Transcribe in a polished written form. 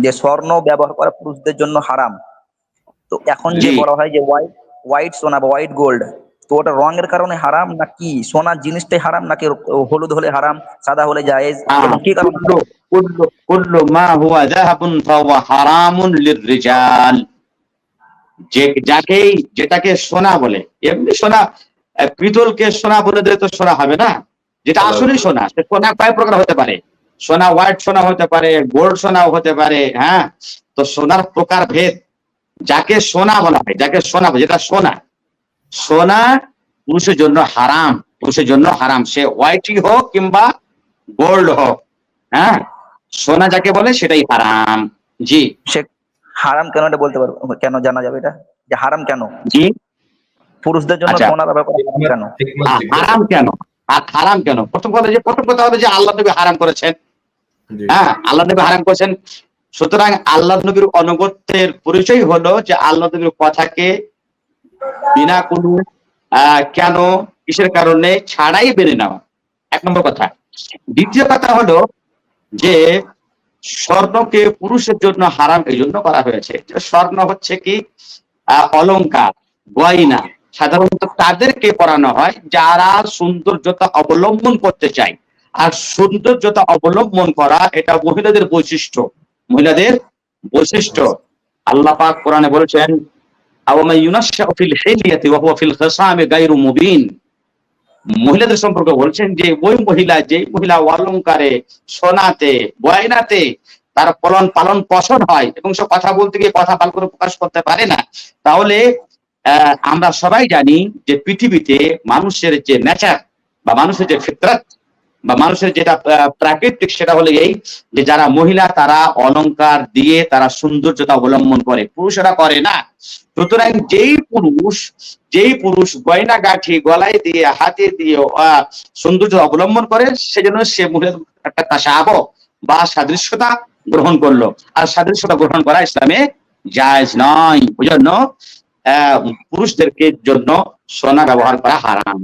যে স্বর্ণ ব্যবহার করা পুরুষদের জন্য হারাম। তো এখন যে জি বলা হয় যে হোয়াইট সোনা বা হোয়াইট গোল্ড, তো ওটা রঙের কারণে হারাম না কি সোনার জিনিসটাই হারাম, নাকি হলুদ হলে হারাম, সাদা হলে জায়েজ, এবং কি কারণে কুল্লু হারাম? কুল্লু কুল্লু মা হুয়া যাহাবুন ফাহুয়া হারামুন লিররিজাল। যেটাকে সোনা বলে, এমনি সোনা পিতলকে সোনা বলে দিলে তো সোনা হবে না। যেটা আসলে সোনা, সে সোনা কয় প্রকার হতে পারে, সোনা হোয়াইট সোনা হতে পারে, গোল্ড সোনাও হতে পারে। হ্যাঁ, তো সোনার প্রকার ভেদ। যাকে সোনা বলা হয়, যাকে সোনা যেটা সোনা, সোনা পুরুষের জন্য হারাম, পুরুষের জন্য হারাম, সে হোয়াইটই হোক কিংবা গোল্ড হোক। হ্যাঁ, সোনা যাকে বলে সেটাই হারাম। জি সে হারাম কেন, এটা বলতে পারবো? কেন জানা যাবে এটা, যে হারাম কেন জি পুরুষদের জন্য আচ্ছা, সোনা ব্যবহার করা হারাম কেন? হারাম কেন? হারাম কেন, প্রথম কথা হলো যে আল্লাহ নবী হারাম করেছেন। হ্যাঁ, আল্লাহ নবী হারাম করেছেন। সুতরাং আল্লাহ নবীর অনুগত্যের পরিচয় হলো যে আল্লাহ নবীর কথাকে বিনা কোনো কেন, কিসের কারণে ছাড়াই মেনে নেওয়া, এক নম্বর কথা। দ্বিতীয় কথা হলো যে স্বর্ণকে পুরুষের জন্য হারাম এই জন্য করা হয়েছে, স্বর্ণ হচ্ছে কি অলংকার, গয়না, সাধারণত তাদেরকে পরানো হয় যারা সৌন্দর্যতা অবলম্বন করতে চায়। আর সৌন্দর্যতা অবলম্বন করা এটা মহিলাদের বৈশিষ্ট্য, মহিলাদের বৈশিষ্ট্য। আল্লাহ পাক কোরআনে বলেছেন, আওয়ামা ইউনাশশাউ ফিল হিলিয়াতি ওয়া হুয়া ফিল খিসামি গায়রু মুবিন। মহিলাদের সম্পর্কে বলছেন যে ওই মহিলা, যে মহিলা অলংকারে, সোনাতে, গয়নাতে তার পালন পোষণ হয় এবং সে কথা বলতে গিয়ে কথা ভালো করে প্রকাশ করতে পারে না, তাহলে আমরা সবাই জানি যে পৃথিবীতে মানুষের যে নেচার বা মানুষের যে ফিতরাত বা মানুষের যেটা প্রাকৃতিক, সেটা হলো এই যে যারা মহিলা তারা অলংকার দিয়ে তারা সৌন্দর্যতা অবলম্বন করে, পুরুষেরা করে না। সুতরাং যেই পুরুষ গয়না গাঁঠি গলায় দিয়ে হাতে দিয়ে সৌন্দর্য অবলম্বন করে, সেজন্য সে মহিলার একটা তাশাবহ বা সাদৃশ্যতা গ্রহণ করলো। আর সাদৃশ্যতা গ্রহণ করা ইসলামে জায়েজ নয়। ওই জন্য পুরুষদেরকে জন্য সোনা ব্যবহার করা হারাম।